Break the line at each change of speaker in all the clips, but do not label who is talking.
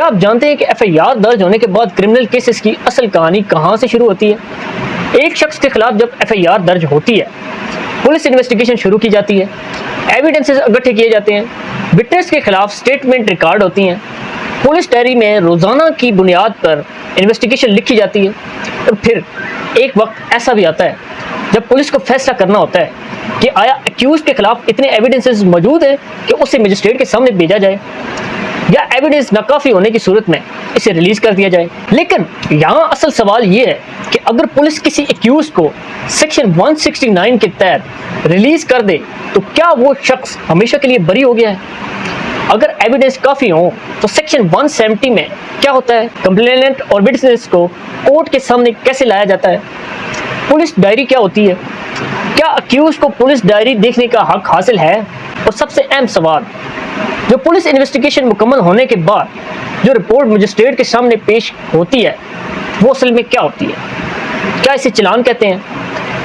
क्या आप जानते हैं कि एफआईआर दर्ज होने के बाद क्रिमिनल केसेस की असल कहानी कहां से शुरू होती है? एक शख्स के खिलाफ जब एफआईआर दर्ज होती है, पुलिस इन्वेस्टिगेशन शुरू की जाती है, एविडेंसेस इकट्ठे किए जाते हैं, विटनेस के खिलाफ स्टेटमेंट रिकॉर्ड होती हैं, पुलिस डायरी में रोजाना की बुनियाद पर इन्वेस्टिगेशन लिखी जाती है और फिर एक वक्त ऐसा भी आता है जब पुलिस को फैसला करना होता है कि आया एक्यूज के खिलाफ इतने एविडेंसेस मौजूद हैं कि उसे मजिस्ट्रेट के सामने भेजा जाए या एविडेंस नाकाफी होने की सूरत में इसे रिलीज कर दिया जाए। लेकिन यहाँ असल सवाल ये है कि अगर पुलिस किसी एक्यूज को सेक्शन 169 के तहत रिलीज कर दे तो क्या वो शख्स हमेशा के लिए बरी हो गया है? अगर एविडेंस काफी हो तो सेक्शन 170 में क्या होता है? कंप्लेनेंट और विटनेस को कोर्ट के सामने कैसे लाया जाता है? पुलिस डायरी क्या होती है? क्या अक्यूज को पुलिस डायरी देखने का हक हासिल है? और सबसे अहम सवाल, जो पुलिस इन्वेस्टिगेशन मुकम्मल होने के बाद जो रिपोर्ट मजिस्ट्रेट के सामने पेश होती है वो असल में क्या होती है? क्या इसे चालान कहते हैं?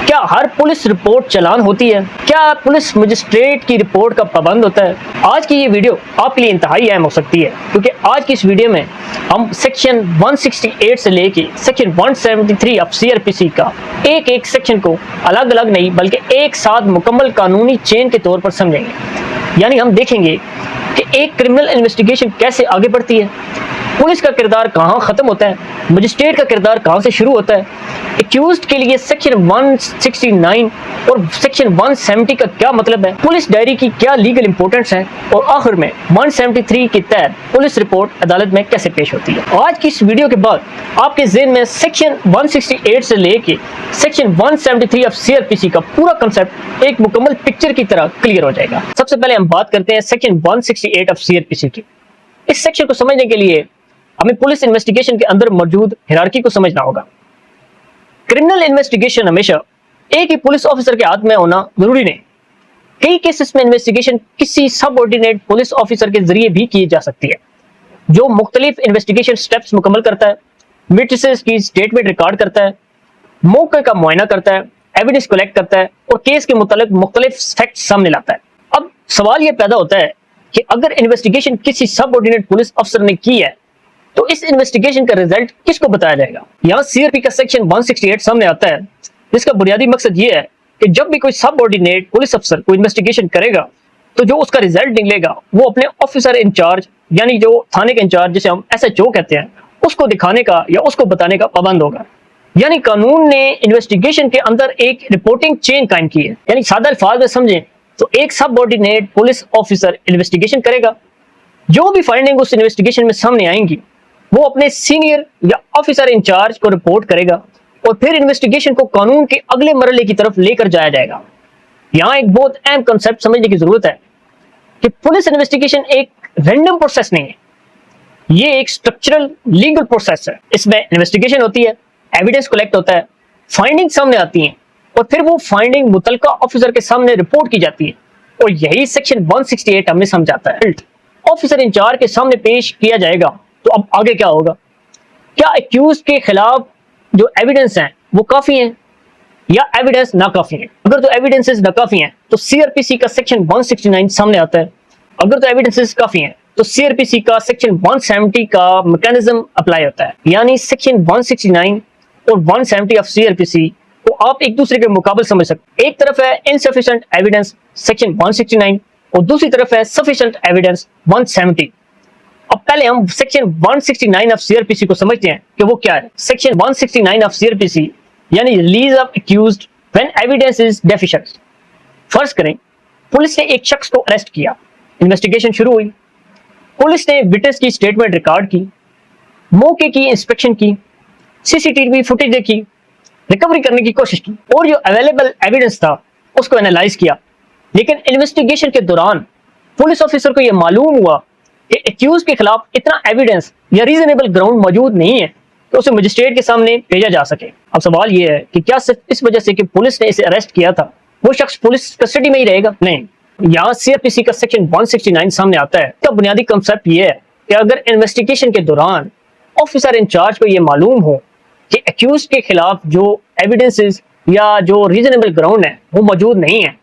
क्या हर पुलिस रिपोर्ट चालान होती है? क्या पुलिस मजिस्ट्रेट की रिपोर्ट का पाबंद होता है? आज की ये वीडियो आपके लिए इंतहाई अहम हो सकती है, क्योंकि आज की इस वीडियो में हम सेक्शन 168 से लेके सेक्शन 173 ऑफ सीआरपीसी का एक एक सेक्शन को अलग अलग नहीं बल्कि एक साथ मुकम्मल कानूनी चेन के तौर पर समझेंगे। यानी हम देखेंगे कि एक क्रिमिनल इन्वेस्टिगेशन कैसे आगे बढ़ती है, पुलिस का किरदार कहाँ खत्म होता है, मजिस्ट्रेट का किरदार कहाँ से शुरू होता है, एक्यूज्ड के लिए सेक्शन 169 और सेक्शन 170 का क्या मतलब है, पुलिस डायरी की क्या लीगल इंपॉर्टेंस है और आखिर में 173 के तहत पुलिस रिपोर्ट अदालत में कैसे पेश होती है। आज की इस वीडियो के बाद आपके ज़हन में सेक्शन 168 से लेके सेक्शन 173 ऑफ सीआरपीसी का पूरा कंसेप्ट एक मुकम्मल पिक्चर की तरह क्लियर हो जाएगा। सबसे पहले हम बात करते हैं सेक्शन 168 ऑफ सीआरपीसी की। इस सेक्शन को समझने के लिए हमें पुलिस इन्वेस्टिगेशन के अंदर मौजूद हायरार्की को समझना होगा। क्रिमिनल इन्वेस्टिगेशन हमेशा एक ही पुलिस ऑफिसर के हाथ में होना जरूरी नहीं। कई केसेस में इन्वेस्टिगेशन किसी सबऑर्डिनेट पुलिस ऑफिसर के जरिए भी की जा सकती है, जो मुख्तलिफ इन्वेस्टिगेशन स्टेप्स मुकम्मल करता है, विटनेसेस की स्टेटमेंट रिकॉर्ड करता है, मौके का मुआयना करता है, एविडेंस कलेक्ट करता है और केस के मुतालिक मुख्तलिफ फैक्ट्स सामने लाता है। अब सवाल यह पैदा होता है कि अगर इन्वेस्टिगेशन किसी सबऑर्डिनेट पुलिस अफसर ने की है तो इस इन्वेस्टिगेशन का रिजल्ट किसको बताया जाएगा? यहाँ सीआरपी का सेक्शन 168 सामने आता है, जिसका बुनियादी मकसद ये है कि जब भी कोई सबऑर्डिनेट पुलिस अफसर को इन्वेस्टिगेशन करेगा तो जो उसका रिजल्ट निकलेगा वो अपने ऑफिसर इंचार्ज यानी जो थाने के इंचार्ज जिसे हम एसएचओ कहते हैं उसको दिखाने का या उसको बताने का पाबंद होगा। यानी कानून ने इन्वेस्टिगेशन के अंदर एक रिपोर्टिंग चेन कायम की है। यानी सादा अल्फाज में समझें तो एक सबऑर्डिनेट पुलिस ऑफिसर इन्वेस्टिगेशन करेगा, जो भी फाइंडिंग उस इन्वेस्टिगेशन में सामने आएंगी वो अपने सीनियर या ऑफिसर इंचार्ज को रिपोर्ट करेगा और फिर इन्वेस्टिगेशन को कानून के अगले मरहले की तरफ लेकर जाया जाएगा। यहाँ एक बहुत अहम कंसेप्ट समझने की जरूरत है कि पुलिस इन्वेस्टिगेशन एक रैंडम प्रोसेस नहीं है, ये एक स्ट्रक्चरल लीगल प्रोसेस है। इसमें इन्वेस्टिगेशन होती है, एविडेंस कलेक्ट होता है, फाइंडिंग सामने आती है और फिर वो फाइंडिंग मुतलका ऑफिसर के सामने रिपोर्ट की जाती है और यही सेक्शन 168 हमें समझाता है। ऑफिसर इंचार्ज के सामने पेश किया जाएगा तो अब आगे क्या होगा? क्या एक्यूज के खिलाफ जो एविडेंस हैं वो काफी हैं या एविडेंस नाकाफी है? अगर तो एविडेंसेस नाकाफी हैं तो सीआरपीसी का सेक्शन 169 सामने आता है। अगर तो एविडेंसेस काफी हैं तो सीआरपीसी का सेक्शन 170 का मैकेनिज्म अप्लाई होता है। यानी सेक्शन 169 और 170 ऑफ सीआरपीसी को आप एक दूसरे के मुकाबले समझ सकते हैं। एक तरफ है इनसफिशिएंट एविडेंस सेक्शन 169 और दूसरी तरफ है सफिशिएंट एविडेंस 170। अब पहले हम सेक्शन 169 ऑफ सीआरपीसी को समझते हैं कि वो क्या है। सेक्शन 169 ऑफ सीआरपीसी यानी release of accused when evidence is deficient. फर्ज करें पुलिस ने एक शख्स को अरेस्ट किया, इन्वेस्टिगेशन शुरू हुई, पुलिस ने विटनेस की स्टेटमेंट रिकॉर्ड की, मौके की इंस्पेक्शन की, सीसीटीवी फुटेज देखी, रिकवरी करने की कोशिश की और जो अवेलेबल एविडेंस था उसको एनालाइज किया। लेकिन इन्वेस्टिगेशन के दौरान पुलिस ऑफिसर को यह मालूम हुआ कि एक्यूज के खिलाफ इतना एविडेंस या रीजनेबल ग्राउंड मौजूद नहीं है तो उसे मजिस्ट्रेट के सामने भेजा जा सके। अब सवाल यह है कि क्या सिर्फ इस वजह से कि पुलिस ने इसे अरेस्ट किया था वो शख्स पुलिस कस्टडी में ही रहेगा? नहीं। यहाँ सीआरपीसी का सेक्शन 169 सामने आता है। इसका बुनियादी कंसेप्ट ये है कि अगर इन्वेस्टिगेशन के दौरान ऑफिसर इंचार्ज को यह मालूम हो कि एक्यूज के खिलाफ जो एविडेंसेस या जो रीजनेबल ग्राउंड है वो मौजूद नहीं है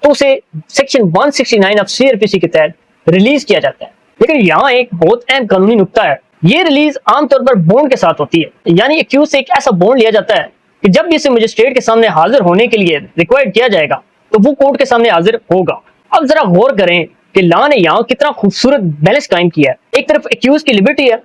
तो उसे सेक्शन 169 ऑफ सीआरपीसी के तहत रिलीज किया जाता है। लेकिन यहाँ एक बहुत अहम कानूनी नुक्ता है ये रिलीज आमतौर पर बॉन्ड के साथ होती है, यानी एक्यूज से एक ऐसा बॉन्ड लिया जाता है कि जब भी इसे मजिस्ट्रेट के सामने हाजिर होने के लिए रिक्वायर्ड किया जाएगा तो वो कोर्ट के सामने हाजिर होगा। अब जरा गौर करें कि लॉ ने यहाँ कितना खूबसूरत बैलेंस कायम किया है। एक तरफ एक्यूज की लिबर्टी है,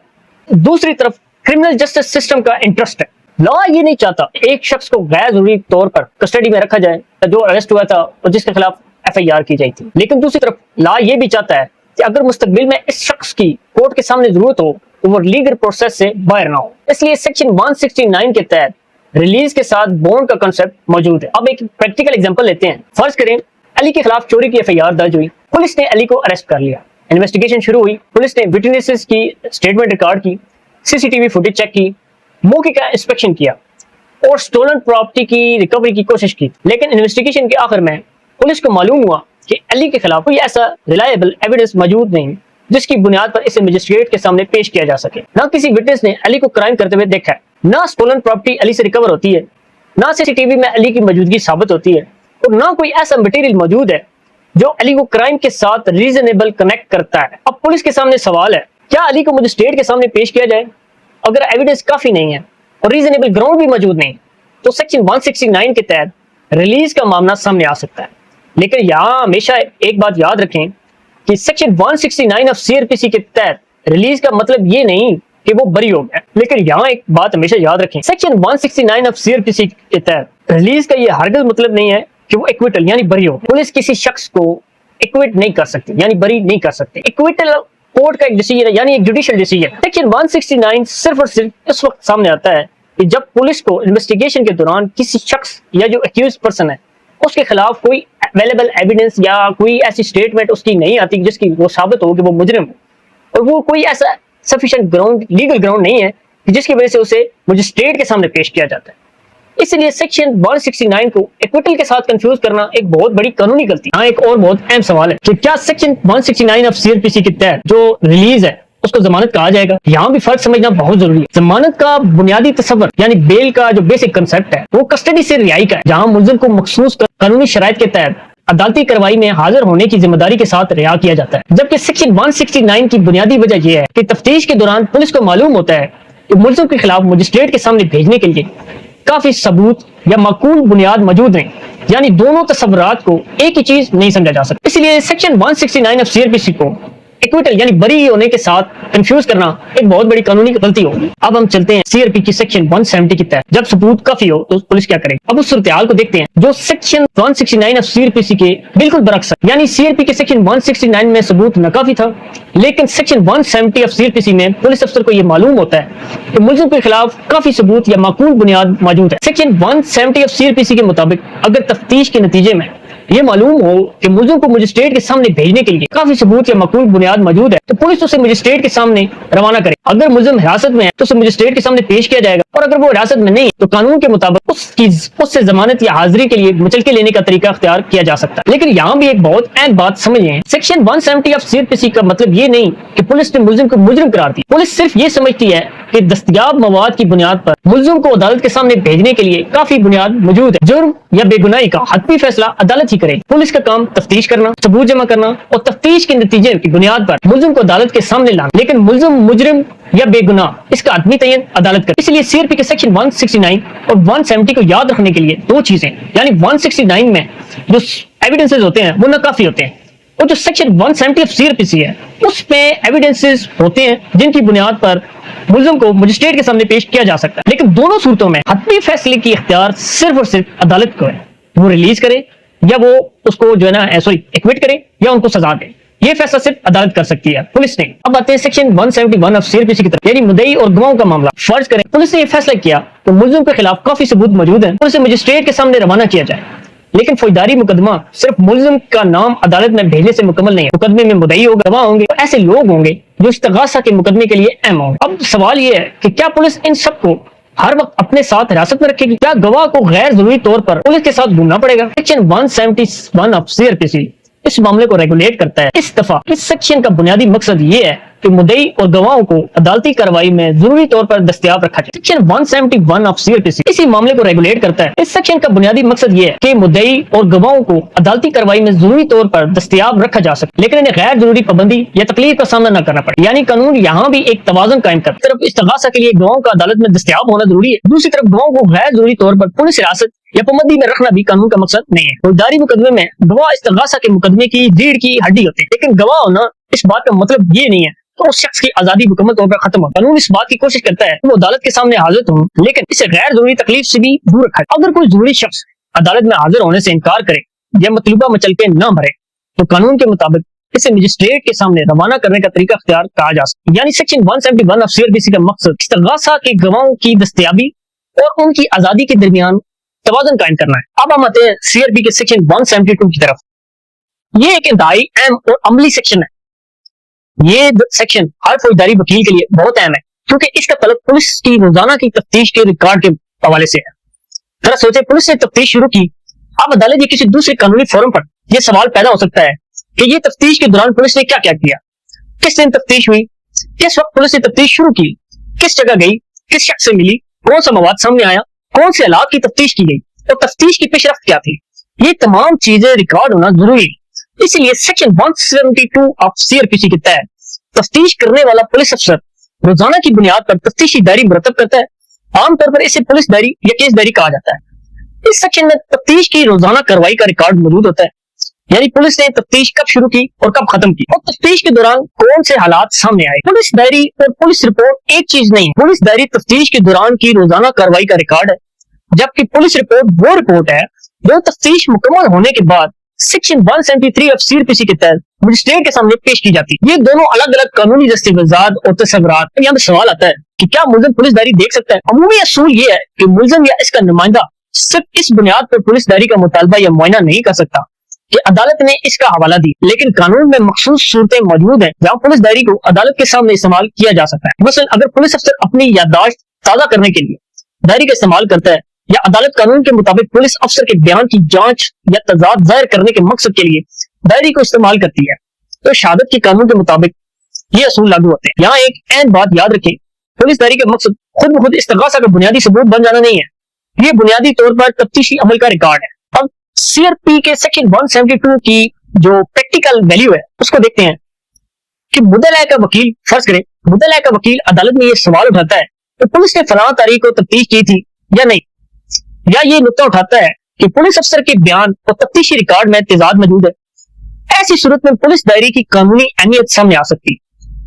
दूसरी तरफ क्रिमिनल जस्टिस सिस्टम का इंटरेस्ट है। लॉ ये नहीं चाहता एक शख्स को गैर जरूरी तौर पर कस्टडी में रखा जाए जो अरेस्ट हुआ था और जिसके खिलाफ FIR की गई थी, लेकिन दूसरी तरफ लॉ ये भी चाहता है कि अगर मुस्तकबिल में इस शख्स की कोर्ट के सामने जरूरत हो तो वो लीगल प्रोसेस से बाहर ना हो। इसलिए सेक्शन 169 के तहत रिलीज के साथ बॉन्ड का कंसेप्ट मौजूद है। अब एक प्रैक्टिकल एग्जांपल लेते हैं। फर्ज करें अली के खिलाफ चोरी की FIR दर्ज हुई, पुलिस ने अली को अरेस्ट कर लिया, इन्वेस्टिगेशन शुरू हुई, पुलिस ने विटनेसेस की स्टेटमेंट रिकॉर्ड की, CCTV फुटेज चेक की, मौके का इंस्पेक्शन किया और स्टोलन प्रॉपर्टी की रिकवरी की कोशिश की। लेकिन इन्वेस्टिगेशन के आखिर में पुलिस को मालूम हुआ कि अली के खिलाफ कोई ऐसा रिलायबल एविडेंस मौजूद नहीं जिसकी बुनियाद पर इसे मजिस्ट्रेट के सामने पेश किया जा सके। ना किसी विटनेस ने अली को क्राइम करते हुए देखा है, ना स्टोलन प्रॉपर्टी अली से रिकवर होती है, ना CCTV में अली की मौजूदगी साबित होती है और ना कोई ऐसा मटेरियल मौजूद है जो अली को क्राइम के साथ रीजनेबल कनेक्ट करता है। अब पुलिस के सामने सवाल है, क्या अली को मजिस्ट्रेट के सामने पेश किया जाए? अगर एविडेंस काफी नहीं है और रीजनेबल ग्राउंड भी मौजूद नहीं तो सेक्शन 169 के तहत रिलीज का मामला सामने आ सकता है। लेकिन यहाँ हमेशा एक बात याद रखें कि सेक्शन 169 ऑफ CRPC के तहत रिलीज का मतलब ये नहीं कि वो बरी हो गया। लेकिन यहाँ एक बात हमेशा याद रखें, सेक्शन 169 ऑफ CRPC के तहत रिलीज का ये हरगिज़ मतलब नहीं है कि वो एक्विटल यानी बरी हो। पुलिस किसी शख्स को एक्विट नहीं कर सकती यानी बरी नहीं कर सकती। एक्विटल कोर्ट का एक डिसीजन है यानी एक जुडिशियल डिसीजन। सेक्शन 169 सिर्फ और सिर्फ उस वक्त सामने आता है कि जब पुलिस को इन्वेस्टिगेशन के दौरान किसी शख्स या जो एक्यूज पर्सन है उसके खिलाफ कोई अवेलेबल एविडेंस या कोई ऐसी स्टेटमेंट उसकी नहीं आती जिसकी वो साबित हो कि वो मुजरिम हो और वो कोई ऐसा सफिशिएंट ग्राउंड लीगल ग्राउंड नहीं है जिसकी वजह से उसे मजिस्ट्रेट के सामने पेश किया जाता है। इसलिए सेक्शन 169 को एक्विटल के साथ कंफ्यूज करना एक बहुत बड़ी कानूनी गलती। यहाँ एक और बहुत अहम सवाल है कि क्या सेक्शन 169 ऑफ CRPC के तहत जो रिलीज है उसको जमानत कहा जाएगा? यहाँ भी फर्क समझना बहुत जरूरी है। जमानत का बुनियादी तस्वर यानी बेल का जो बेसिक कंसेप्ट है वो कस्टडी से रिहाई का है, जहाँ मुलजिम को मखसूस कानूनी शराइत के तहत अदालती कार्रवाई में हाजिर होने की जिम्मेदारी के साथ रिहा किया जाता है। जबकि सेक्शन 169 की बुनियादी वजह यह है कि तफ्तीश के दौरान पुलिस को मालूम होता है कि मुलजिम के खिलाफ मजिस्ट्रेट के सामने भेजने के लिए काफी सबूत या माकूल बुनियाद मौजूद नहीं, यानी दोनों तस्वुरात को एक ही चीज नहीं समझा जा सकता। इसलिए सेक्शन 169 ऑफ CRPC को एक्विटल यानी बरी होने के साथ कंफ्यूज करना एक बहुत बड़ी कानूनी गलती होगी। अब हम चलते हैं CRPC की सेक्शन 170 के तहत जब सबूत काफी हो तो पुलिस क्या करेगी। अब उस सूरत-ए-हाल को देखते हैं जो सेक्शन 169 ऑफ CRPC के बिल्कुल बरक्स है, यानी CRPC के सेक्शन 169 में सबूत नाकाफी था, लेकिन सेक्शन 170 ऑफ CRPC में पुलिस अफसर को यह मालूम होता है कि मुलजिम के खिलाफ काफी सबूत या माकूल बुनियाद मौजूद है। सेक्शन 170 ऑफ CRPC के मुताबिक अगर तफ्तीश के नतीजे में ये मालूम हो कि मुलजिम को मजिस्ट्रेट के सामने भेजने के लिए काफी सबूत या माकूल बुनियाद मौजूद है तो पुलिस उसे मजिस्ट्रेट के सामने रवाना करे। अगर मुलजिम हिरासत में है तो उसे मजिस्ट्रेट के सामने पेश किया जाएगा और अगर वो हिरासत में नहीं तो कानून के मुताबिक उससे जमानत या हाजिरी के लिए मुचलके लेने का तरीका अख्तियार किया जा सकता है। लेकिन यहाँ भी एक बहुत अहम बात समझिए, सेक्शन 170 ऑफ CRPC का मतलब ये नहीं कि पुलिस ने मुलजिम को मुजरिम करार दिया। पुलिस सिर्फ ये समझती है कि दस्तयाब मवाद की बुनियाद पर मुलजिम को अदालत के सामने भेजने के लिए काफी बुनियाद मौजूद है। जुर्म या बेगुनाही का हतमी फैसला अदालत ही करेगी। पुलिस का काम तफ्तीश करना, सबूत जमा करना और तफ्तीश के नतीजे की बुनियाद पर मुलजिम को अदालत के सामने लाना, लेकिन मुलजिम मुजरिम या बेगुनाह इसका हतमी तयन अदालत करे। इसलिए CRPC के सेक्शन 169 और 170 को याद रखने के लिए दो चीजें, यानी 169 में जो एविडेंसेस होते हैं वो नाकाफी होते हैं और जो सेक्शन 170 ऑफ CRPC है उसमें एविडेंसेस होते हैं जिनकी बुनियाद पर मुलजिम को मजिस्ट्रेट के सामने पेश किया जा सकता है। लेकिन दोनों सूरतों में हतमी फैसले की इख्तियार सिर्फ और सिर्फ अदालत को है, वो रिलीज करे या वो उसको जो है ना एक्विट करे या उनको सजा दे, ये फैसला सिर्फ अदालत कर सकती है, पुलिस नहीं। अब आते हैं सेक्शन 171 ऑफ CRPC की तरफ, यानी मुद्दई और गवाहों का मामला। फर्ज करें पुलिस ने यह फैसला किया तो मुलजिम के खिलाफ काफी सबूत मौजूद है तो उसे मजिस्ट्रेट के सामने रवाना किया जाए, लेकिन फौजदारी मुकदमा सिर्फ मुलजिम का नाम अदालत में भेजने से मुकम्मल नहीं है। मुकदमे में मुद्दई होगा, गवाह होंगे, तो ऐसे लोग होंगे जो इस्तगासा के मुकदमे के लिए अहम होंगे। अब सवाल यह है कि क्या पुलिस इन सबको हर वक्त अपने साथ हिरासत में रखेगी? क्या गवाह को गैर जरूरी तौर पर पुलिस के साथ घूमना पड़ेगा? सेक्शन 171 ऑफ CRPC इस मामले को रेगुलेट करता है। इस दफा इस सेक्शन का बुनियादी मकसद ये है कि मुद्दई और गवाहों को अदालती कार्रवाई में जरूरी तौर पर दस्तयाब रखा जाए। सेक्शन 171 ऑफ सीआरपीसी इसी मामले को रेगुलेट करता है। इस सेक्शन का बुनियादी मकसद ये है कि मुद्दई और गवाहों को अदालती कार्रवाई में जरूरी तौर पर दस्तयाब रखा जा सके, लेकिन इन्हें गैर जरूरी पाबंदी या तकलीफ का सामना न करना पड़े। यानी कानून यहाँ भी एक तवाज़ुन कायम करता है। एक तरफ इस्तगासा के लिए गवाहों का अदालत में दस्तयाब होना जरूरी है, दूसरी तरफ गवाहों को गैर जरूरी तौर पर पुलिस हिरासत या पाबंदी में रखना भी कानून का मकसद नहीं है। फौजदारी मुकदमे में गवाह इस्तगासा के मुकदमे की रीढ़ की हड्डी होते हैं, लेकिन गवाह होना इस बात का मतलब ये नहीं है तो उस शख्स की आजादी मुकम्मल तौर पर खत्म हो। कानून इस बात की कोशिश करता है कि वो अदालत के सामने हाजिर हो, लेकिन इसे गैर जरूरी तकलीफ से भी दूर रखा है। अगर कोई जरूरी शख्स अदालत में हाजिर होने से इनकार करे या मतलूबा मचलके न भरे तो कानून के मुताबिक इसे मजिस्ट्रेट के सामने रवाना करने का तरीका अख्तियार कहा जा सकता है। यानी सेक्शन 171 ऑफ सीआरपीसी का मकसद इस्तगासा के गवाहों की दस्तयाबी और उनकी आजादी के दरमियान तवाज़ुन कायम करना है। अब हम आते हैं सीआरपी के सेक्शन 172 की तरफ। ये एक इंतहाई अहम और अमली सेक्शन है। ये सेक्शन हर फौजदारी वकील के लिए बहुत अहम है, क्योंकि इसका तलब पुलिस की रोजाना की तफ्तीश के रिकॉर्ड के हवाले से है। जरा सोचे, पुलिस ने तफ्तीश शुरू की, अब अदालत या किसी दूसरे कानूनी फोरम पर यह सवाल पैदा हो सकता है कि ये तफ्तीश के दौरान पुलिस ने क्या क्या किया, किस दिन तफ्तीश हुई, किस वक्त पुलिस ने तफ्तीश शुरू की, किस जगह गई, किस शख्स से मिली, कौन सा मवाद सामने आया, कौन से हालात की तफ्तीश की गई और तफ्तीश की पेशरफ्त क्या थी। ये तमाम चीजें रिकॉर्ड होना जरूरी है। इसलिए सेक्शन 172 ऑफ सीआरपीसी के तहत तफ्तीश करने वाला पुलिस अफसर रोजाना की बुनियाद पर तफ्तीशी डायरी मुरतब करता है। आमतौर पर इसे पुलिस डायरी या केस डायरी कहा जाता है। इस सेक्शन में तफ्तीश की रोजाना कार्रवाई का रिकॉर्ड मौजूद होता है, यानी पुलिस ने तफ्तीश कब शुरू की और कब खत्म की और तफ्तीश के दौरान कौन से हालात सामने आए। पुलिस डायरी और पुलिस रिपोर्ट एक चीज नहीं है। पुलिस डायरी तफ्तीश के दौरान की रोजाना कार्रवाई का रिकॉर्ड है, जबकि पुलिस रिपोर्ट वो रिपोर्ट है जो तफ्तीश मुकम्मल होने के बाद सेक्शन 173 ऑफ सीआरपीसी के तहत मजिस्ट्रेट के सामने पेश की जाती है। ये दोनों अलग अलग कानूनी दस्तावेजात और तस्वीरात। यहाँ पे सवाल आता है कि क्या मुल्ज़िम पुलिस डायरी देख सकता है। अमूमी असूल ये है कि मुल्ज़िम या इसका नुमाइंदा सिर्फ इस बुनियाद पर पुलिस डायरी का मुतालबा या मुआयना नहीं कर सकता कि अदालत ने इसका हवाला दी, लेकिन कानून में मखसूस सूरतें मौजूद हैं जहाँ पुलिस डायरी को अदालत के सामने इस्तेमाल किया जा सकता है। मसलन अगर पुलिस अफसर अपनी याददाश्त ताज़ा करने के लिए डायरी का इस्तेमाल करता है, या अदालत कानून के मुताबिक पुलिस अफसर के बयान की जांच या तजाद जाहिर करने के मकसद के लिए डायरी को इस्तेमाल करती है, तो शहादत के कानून के मुताबिक ये असूल लागू होते हैं। यहाँ एक अहम बात याद रखें, पुलिस डायरी का मकसद खुद ब खुद इस्तगासा का बुनियादी सबूत बन जाना नहीं है, ये बुनियादी तौर पर तफ्तीशी अमल का रिकॉर्ड है। अब सीआरपी के सेक्शन 172 की जो प्रैक्टिकल वैल्यू है उसको देखते हैं कि मुद्दई का वकील, फर्ज करें मुद्दई का वकील अदालत में ये सवाल उठाता है तो पुलिस ने फलां तारीख को तफ्तीश की थी या नहीं, या ये नुक्ता उठाता है कि पुलिस अफसर के बयान और तफ्तीशी रिकॉर्ड में तजाद मौजूद है। ऐसी सूरत में पुलिस डायरी की कानूनी अहमियत सामने आ सकती है,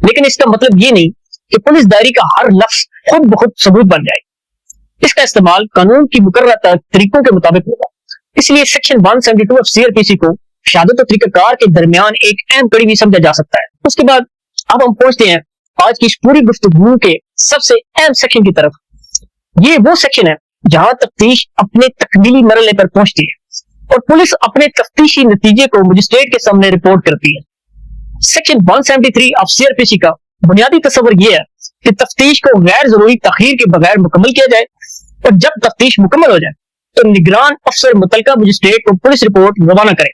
लेकिन इसका मतलब ये नहीं कि पुलिस डायरी का हर लफ्ज खुद ब खुद सबूत बन जाए। इसका इस्तेमाल कानून की मुकर्रर तरीकों के मुताबिक होगा। इसलिए सेक्शन 172 ऑफ सीआरपीसी को शहादत और तरीकाकार के दरमियान एक अहम कड़ी भी समझा जा सकता है। उसके बाद अब हम पहुंचते हैं आज की इस पूरी गुफ्तगू के सबसे अहम सेक्शन की तरफ। ये वो सेक्शन है जहां तफ्तीश अपने तकमीली मरहले पर पहुंचती है और पुलिस अपने तफ्तीशी नतीजे को मजिस्ट्रेट के सामने रिपोर्ट करती है। सेक्शन 173 ऑफ सीआरपीसी का बुनियादी तस्वर यह है कि तफ्तीश को गैर जरूरी तखीर के बगैर मुकम्मल किया जाए और जब तफ्तीश मुकम्मल हो जाए तो निगरान अफसर मुतलका मजिस्ट्रेट को पुलिस रिपोर्ट रवाना करे।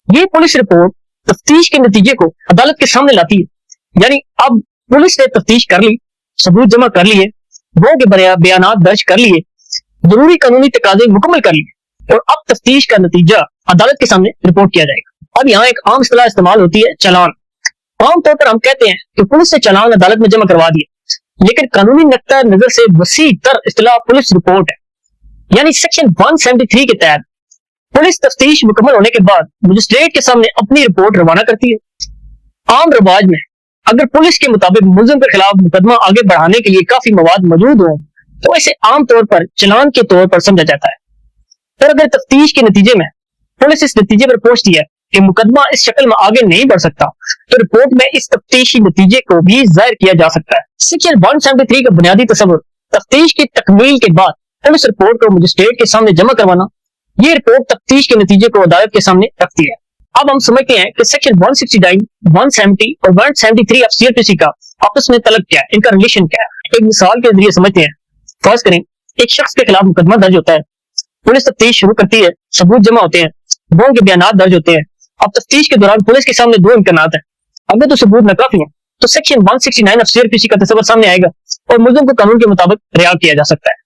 ये पुलिस रिपोर्ट तफ्तीश के नतीजे को अदालत के सामने लाती है। यानी अब पुलिस ने तफ्तीश कर ली, सबूत जमा कर लिए, वो के बयानात दर्ज कर लिए, जरूरी कानूनी तकाजे मुकम्मल कर लिए और अब तफ्तीश का नतीजा अदालत के सामने रिपोर्ट किया जाएगा। अब यहाँ एक आम इस्तेलाह इस्तेमाल होती है, चालान। आमतौर पर हम कहते हैं कि पुलिस ने चालान अदालत में जमा करवा दिए, लेकिन कानूनी नक्ता नजर से वसी तर इस्तेलाह पुलिस रिपोर्ट है। यानी सेक्शन 173 के तहत पुलिस तफ्तीश मुकम्मल होने के बाद मजिस्ट्रेट के सामने अपनी रिपोर्ट रवाना करती है। आम रवाज में अगर पुलिस के मुताबिक मुल्जिम के खिलाफ मुकदमा आगे बढ़ाने के लिए काफी मवाद मौजूद हो तो इसे आमतौर पर चालान के तौर पर समझा जाता है। पर अगर तफ्तीश के नतीजे में पुलिस इस नतीजे पर पहुंचती है कि मुकदमा इस शक्ल में आगे नहीं बढ़ सकता तो रिपोर्ट में इस तफ्तीशी नतीजे को भी जाहिर किया जा सकता है। सेक्शन 173 का बुनियादी तस्वर तफ्तीश की तकमील के बाद पुलिस रिपोर्ट को मजिस्ट्रेट के सामने जमा करवाना। ये रिपोर्ट तफ्तीश के नतीजे को अदालत के सामने रखती है। अब हम समझते हैं कि सेक्शन 169, 170 और 173 ऑफ सीआरपीसी का आपस में तलब क्या है, इनका रिलेशन क्या है। एक मिसाल के जरिए समझते हैं। फर्ज करें एक शख्स के खिलाफ मुकदमा दर्ज होता है, पुलिस तफ्तीश शुरू करती है, सबूत जमा होते हैं, वो के बयानात दर्ज होते हैं, अब तफ्तीश के दौरान पुलिस के सामने दो इम्कानात है। अगर तो सबूत नाकाफी है तो सेक्शन 169 ऑफ सीआरपीसी का तस्वर सामने आएगा और मुल्जिम को कानून के मुताबिक रिहा किया जा सकता है।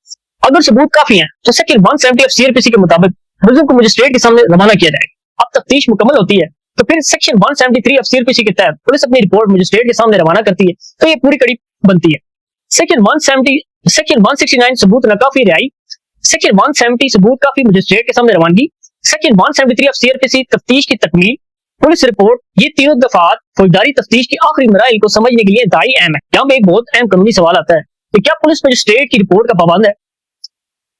अगर सबूत काफी है तो सेक्शन 170 ऑफ सीआरपीसी के मुताबिक मुल्जिम को मजिस्ट्रेट के सामने रवाना किया जाएगा। अब तफ्तीश मुकम्मल होती है तो फिर सेक्शन 173 ऑफ सीआरपीसी के तहत पुलिस अपनी रिपोर्ट मजिस्ट्रेट के सामने रवाना करती है, तो ये पूरी कड़ी बनती है। सेक्शन 169 सबूत नाकाफी रिहाई, सेक्शन 170 सबूत काफी मजिस्ट्रेट के सामने रवानगी, सेक्शन 173 ऑफ सीआरपीसी तफ्तीश की तकमील, पुलिस रिपोर्ट, ये तीनों दफात फौजदारी तफ्तीश की आखिरी मराइल को समझने के लिए इंतहाई अहम है। यहाँ पे एक बहुत अहम कानूनी सवाल आता है कि क्या पुलिस मजिस्ट्रेट की रिपोर्ट का पाबंद है?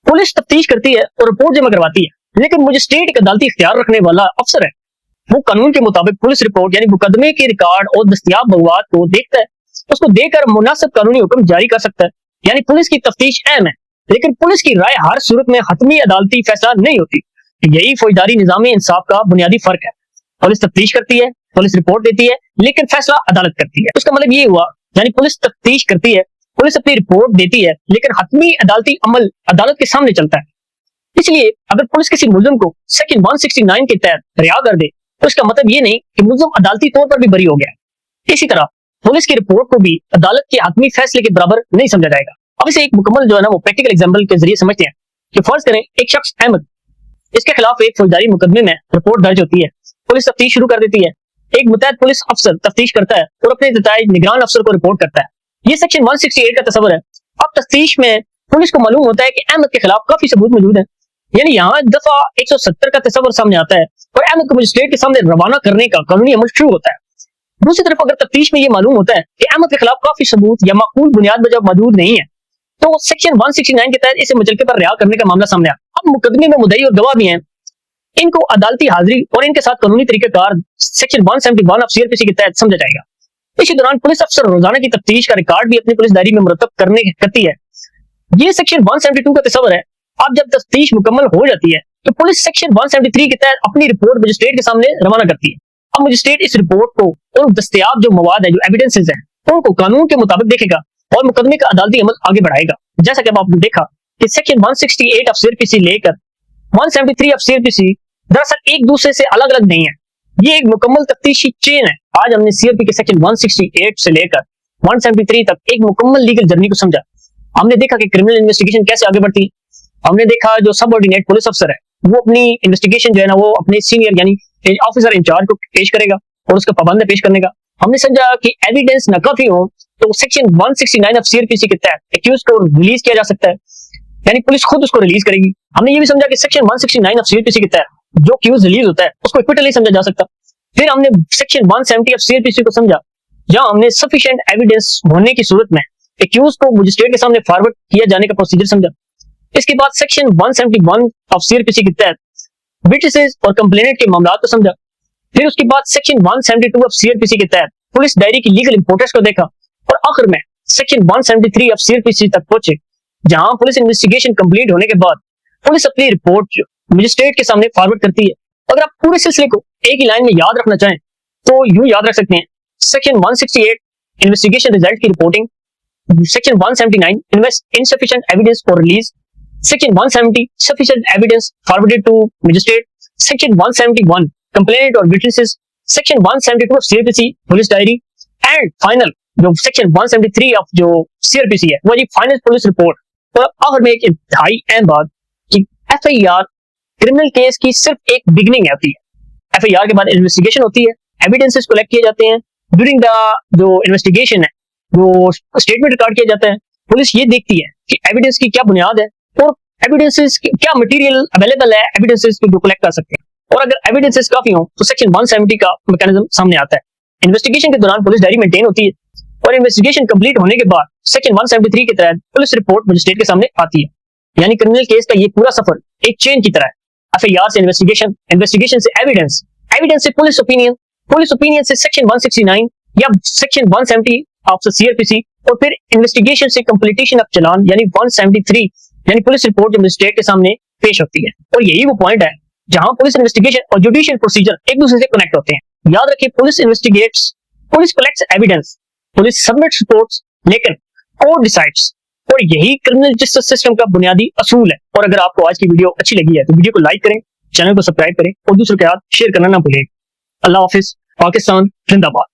पुलिस तफ्तीश करती है और रिपोर्ट जमा करवाती है, लेकिन मजिस्ट्रेट एक अदालती इख्तियार रखने वाला अफसर है। वो कानून के मुताबिक पुलिस रिपोर्ट यानी मुकदमे के रिकॉर्ड और दस्तयाब मवाद को देखता है, उसको देखकर मुनासिब कानूनी हुक्म जारी कर सकता है। यानी पुलिस की तफ्तीश अहम है, लेकिन पुलिस की राय हर सूरत में हतमी अदालती फैसला नहीं होती। यही फौजदारी निजाम इंसाफ का बुनियादी फर्क है। पुलिस तफ्तीश करती है, पुलिस रिपोर्ट देती है, लेकिन फैसला अदालत करती है। उसका मतलब ये हुआ, यानी पुलिस तफ्तीश करती है, पुलिस अपनी रिपोर्ट देती है, लेकिन हतमी अदालती अमल अदालत के सामने चलता है। इसलिए अगर पुलिस किसी मुल्जिम को सेक्शन 169 के तहत रिहा कर दे तो इसका मतलब ये नहीं कि मुल्जिम अदालती तौर पर भी बरी हो गया। इसी तरह पुलिस की रिपोर्ट को भी अदालत के हतमी फैसले के बराबर नहीं समझा जाएगा। अब इसे एक मुकम्मल जो है ना वो प्रैक्टिकल एग्जाम्पल के जरिए समझते हैं कि फर्ज करें एक शख्स अहमद, इसके खिलाफ एक फौजदारी मुकदमे में रिपोर्ट दर्ज होती है, पुलिस तफ्तीश शुरू कर देती है, एक मुतहद पुलिस अफसर तफ्तीश करता है और अपने नताइज निगरान अफसर को रिपोर्ट करता है। ये सेक्शन 168 का तस्वर है। अब तफ्तीश में पुलिस को मालूम होता है कि अहमद के खिलाफ काफी सबूत मौजूद है, यानी यहाँ दफा 170 का तस्वर सामने आता है और अहमद को मजिस्ट्रेट के सामने रवाना करने का कानूनी अमल शुरू होता है। दूसरी तरफ अगर तफ्तीश में ये मालूम होता है कि अहमद के खिलाफ काफी सबूत या माकूल बुनियाद वजह मौजूद नहीं है, तो सेक्शन 169 के तहत इसे मुचलके पर रिहा करने का मामला सामने आया। अब मुकदमे में मुद्दई और गवाह भी हैं, इनको अदालती हाजिरी और इनके साथ कानूनी तरीकेकार सेक्शन 171 ऑफ सीआरपीसी के तहत समझा जाएगा। इसी दौरान पुलिस अफसर रोजाना की तफ्तीश का रिकॉर्ड भी अपनी पुलिस डायरी में मुरतब करती है। ये सेक्शन 172 का तस्वर है। अब जब तफ्तीश मुकम्मल हो जाती है तो पुलिस सेक्शन 173 के तहत अपनी रिपोर्ट मजिस्ट्रेट के सामने रवाना करती है। अब मजिस्ट्रेट इस रिपोर्ट को और दस्तयाब जो मवाद है, जो एविडेंसेस हैं, उनको कानून के मुताबिक देखेगा और मुकदमे का अदालती अमल आगे बढ़ाएगा। जैसा कि अब आपने देखा कि सेक्शन 168 ऑफ सीआरपीसी लेकर 173 ऑफ सीआरपीसी दरअसल एक दूसरे से अलग अलग नहीं है, ये एक मुकम्मल तफ्तीशी चेन है। आज हमने सीआरपी के सेक्शन 168 से लेकर 173 तक एक मुकम्मल लीगल जर्नी को समझा। हमने देखा कि क्रिमिनल इन्वेस्टिगेशन कैसे आगे बढ़ती है। हमने देखा जो सबऑर्डिनेट पुलिस अफसर है वो अपनी इन्वेस्टिगेशन जो है ना वो अपने सीनियर यानी ऑफिसर इंचार्ज को पेश करेगा और उसका पाबंद है पेश करने का। हमने समझा कि एविडेंस नाकाफी हो तो सेक्शन 169 ऑफ सीआरपीसी के तहत एक्यूज को रिलीज किया जा सकता है, यानी पुलिस खुद उसको रिलीज करेगी। हमने ये भी समझा कि सेक्शन 169 ऑफ सीआरपीसी के तहत जो एक्यूज रिलीज होता है उसको एक्विटल नहीं समझा जा सकता। फिर हमने सेक्शन 170 ऑफ सीआरपीसी को समझा, जहां हमने सफिशिएंट एविडेंस होने की सूरत में एक्यूज को मजिस्ट्रेट के सामने फॉरवर्ड किया जाने का प्रोसीजर समझा। इसके बाद सेक्शन 171 ऑफ सीआरपीसी के तहत विटनेसेस और कंप्लेनेंट के मामलों को समझा। फिर उसके बाद सेक्शन 172 ऑफ सीआरपीसी के तहत पुलिस डायरी की लीगल इंपोर्टेंस को देखा और आखिर में सेक्शन 173 ऑफ सीआरपीसी तक पहुंचे, जहां पुलिस इन्वेस्टिगेशन कंप्लीट होने के बाद पुलिस अपनी रिपोर्ट मजिस्ट्रेट के सामने फॉरवर्ड करती है। अगर आप पूरे सिलसिले को एक ही लाइन में याद रखना चाहें तो यूं याद रख सकते हैं, सेक्शन 168 इन्वेस्टिगेशन रिजल्ट की reporting, section 179 insufficient evidence for release, section 170 sufficient evidence forwarded to magistrate, section 171 complainant or witnesses, section 172 of CRPC police diary and final जो सेक्शन 173 ऑफ जो CRPC है वो जी फाइनल पुलिस रिपोर्ट। और आखिर में एक इंतहाई अहम बात कि FIR क्रिमिनल केस की सिर्फ एक बिगनिंग होती है। FIR के बाद इन्वेस्टिगेशन होती है, एविडेंसेस कलेक्ट किए जाते हैं, ड्यूरिंग द जो इन्वेस्टिगेशन है वो स्टेटमेंट रिकॉर्ड किया जाता है। पुलिस ये देखती है कि एविडेंस की क्या बुनियाद है और एविडेंसेस क्या मटेरियल अवेलेबल है एविडेंसेस को जो कलेक्ट कर सकते हैं, और अगर एविडेंसेस काफी हो तो सेक्शन 170 का मैकेनिज्म सामने आता है। इन्वेस्टिगेशन के दौरान पुलिस डायरी मेंटेन होती है और इन्वेस्टिगेशन कंप्लीट होने के बाद सेक्शन 173 के तहत पुलिस रिपोर्ट मजिस्ट्रेट के सामने आती है। यानी क्रिमिनल केस का ये पूरा सफर एक चेन की तरह है। FIR से इन्वेस्टिगेशन, इन्वेस्टिगेशन से एविडेंस, एविडेंस से पुलिस ओपिनियन, पुलिस ओपिनियन से सेक्शन 169 या सेक्शन 170 ऑफ CRPC, और फिर इन्वेस्टिगेशन से कंप्लीटेशन ऑफ चालान यानी 173 यानी पुलिस रिपोर्ट जो मजिस्ट्रेट के सामने पेश होती है। और यही वो पॉइंट है जहां पुलिस इन्वेस्टिगेशन और जुडिशियल प्रोसीजर एक दूसरे से कनेक्ट होते हैं। याद रखिए, police investigates, police collects evidence, police submits reports, लेकिन कोर्ट डिसाइड्स। और यही क्रिमिनल जस्टिस सिस्टम का बुनियादी असूल है। और अगर आपको आज की वीडियो अच्छी लगी है तो वीडियो को लाइक करें, चैनल को सब्सक्राइब करें और दूसरों के साथ शेयर करना ना भूलें। अल्लाह हाफिज। पाकिस्तान जिंदाबाद।